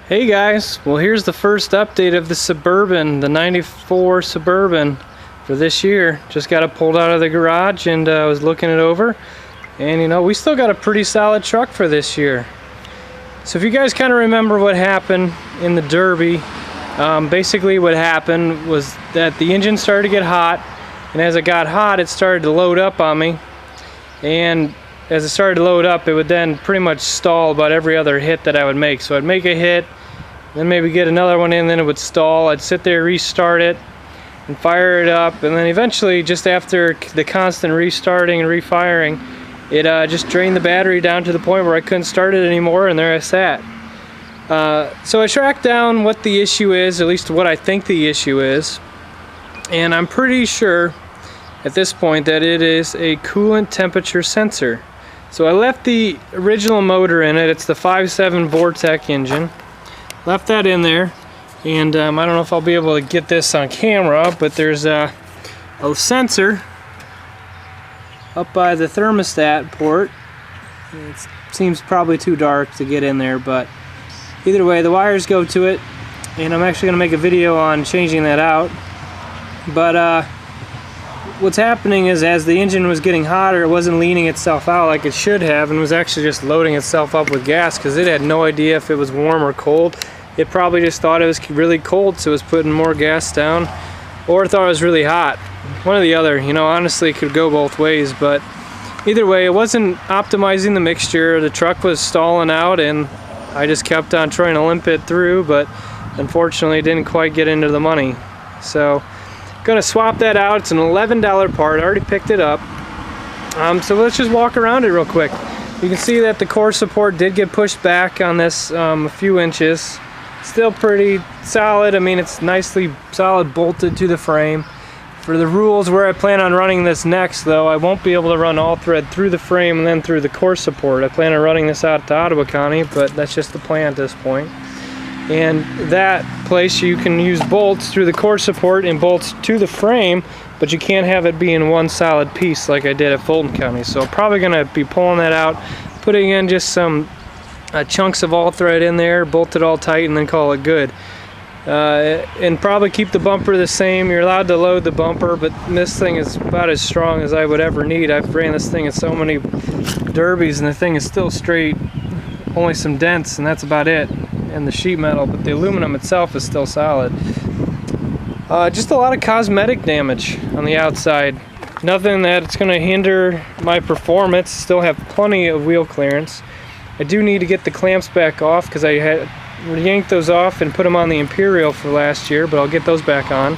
Hey guys, well here's the first update of the Suburban, the 94 Suburban for this year. Just got it pulled out of the garage and I was looking it over, and you know, we still got a pretty solid truck for this year. So if you guys kind of remember what happened in the Derby, basically what happened was that the engine started to get hot, and as it got hot it started to load up on me, and as it started to load up it would then pretty much stall about every other hit that I would make. So I'd make a hit, then maybe get another one in, then it would stall. I'd sit there, restart it and fire it up, and then eventually just after the constant restarting and refiring, it just drained the battery down to the point where I couldn't start it anymore, and there I sat. So I tracked down what the issue is, at least what I think the issue is, and I'm pretty sure at this point that it is a coolant temperature sensor. So I left the original motor in it. It's the 5.7 Vortec engine. Left that in there, and I don't know if I'll be able to get this on camera, but there's a sensor up by the thermostat port. It seems probably too dark to get in there, but either way the wires go to it, and I'm actually going to make a video on changing that out. But what's happening is, as the engine was getting hotter, it wasn't leaning itself out like it should have, and was actually just loading itself up with gas because it had no idea if it was warm or cold. It probably just thought it was really cold, so it was putting more gas down, or thought it was really hot. One or the other, you know, honestly it could go both ways, but either way it wasn't optimizing the mixture. The truck was stalling out, and I just kept on trying to limp it through, but unfortunately it didn't quite get into the money. So gonna swap that out. It's an $11 part. I already picked it up. So let's just walk around it real quick. You can see that the core support did get pushed back on this a few inches. Still pretty solid. I mean, it's nicely solid bolted to the frame. For the rules where I plan on running this next, though, I won't be able to run all thread through the frame and then through the core support. I plan on running this out to Ottawa County, but that's just the plan at this point. And that place you can use bolts through the core support and bolts to the frame, but you can't have it be in one solid piece like I did at Fulton County. So I'm probably going to be pulling that out, putting in just some chunks of all thread in there, bolt it all tight, and then call it good. And probably keep the bumper the same. You're allowed to load the bumper, but this thing is about as strong as I would ever need. I've ran this thing in so many derbies, and the thing is still straight, only some dents, and that's about it. And the sheet metal, but the aluminum itself is still solid. Just a lot of cosmetic damage on the outside. Nothing that it's going to hinder my performance. Still have plenty of wheel clearance. I do need to get the clamps back off because I had yanked those off and put them on the Imperial for last year, but I'll get those back on.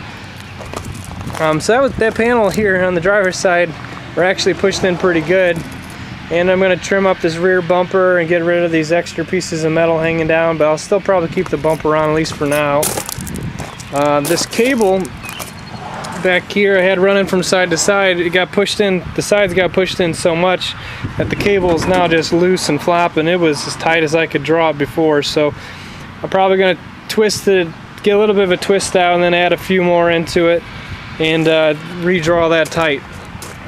So that panel here on the driver's side were actually pushed in pretty good. And I'm going to trim up this rear bumper and get rid of these extra pieces of metal hanging down, but I'll still probably keep the bumper on, at least for now. This cable back here I had running from side to side, it got pushed in, the sides got pushed in so much that the cable is now just loose and flopping. It was as tight as I could draw it before, so I'm probably going to twist it, get a little bit of a twist out, and then add a few more into it and redraw that tight.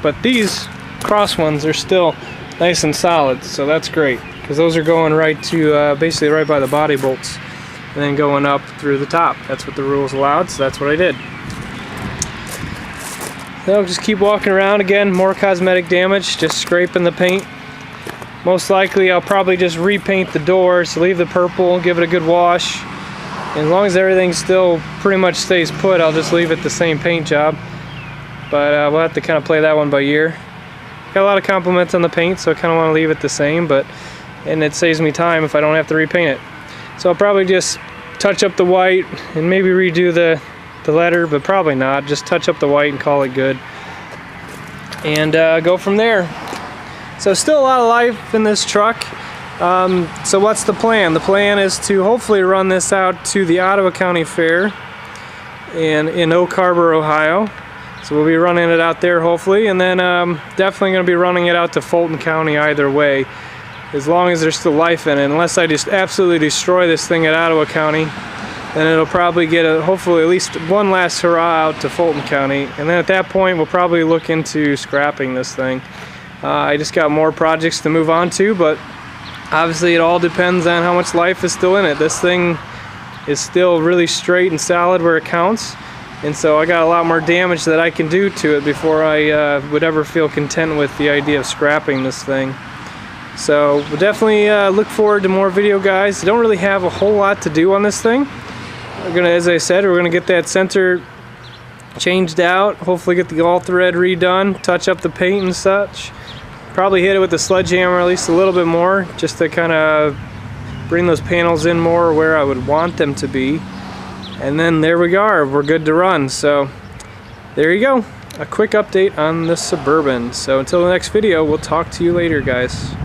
But these cross ones are still nice and solid, so that's great, because those are going right to basically right by the body bolts and then going up through the top. That's what the rules allowed, so that's what I did. Then I'll just keep walking around. Again, more cosmetic damage, just scraping the paint. Most likely I'll probably just repaint the doors, leave the purple, give it a good wash, and as long as everything still pretty much stays put, I'll just leave it the same paint job. But we'll have to kind of play that one by ear. Got a lot of compliments on the paint, so I kind of want to leave it the same, and it saves me time if I don't have to repaint it. So I'll probably just touch up the white and maybe redo the letter, but probably not. Just touch up the white and call it good, and go from there. So still a lot of life in this truck. So what's the plan? The plan is to hopefully run this out to the Ottawa County Fair in Oak Harbor, Ohio. So we'll be running it out there hopefully, and then definitely going to be running it out to Fulton County either way, as long as there's still life in it. Unless I just absolutely destroy this thing at Ottawa County, then it'll probably get hopefully at least one last hurrah out to Fulton County, and then at that point we'll probably look into scrapping this thing. I just got more projects to move on to, but obviously it all depends on how much life is still in it. This thing is still really straight and solid where it counts. And so I got a lot more damage that I can do to it before I would ever feel content with the idea of scrapping this thing. So we'll definitely look forward to more video, guys. I don't really have a whole lot to do on this thing. We're gonna, as I said, we're gonna get that center changed out, hopefully get the all thread redone, touch up the paint and such. Probably hit it with the sledgehammer at least a little bit more, just to kind of bring those panels in more where I would want them to be. And then there we are, we're good to run. So there you go, a quick update on the Suburban. So until the next video, we'll talk to you later, guys.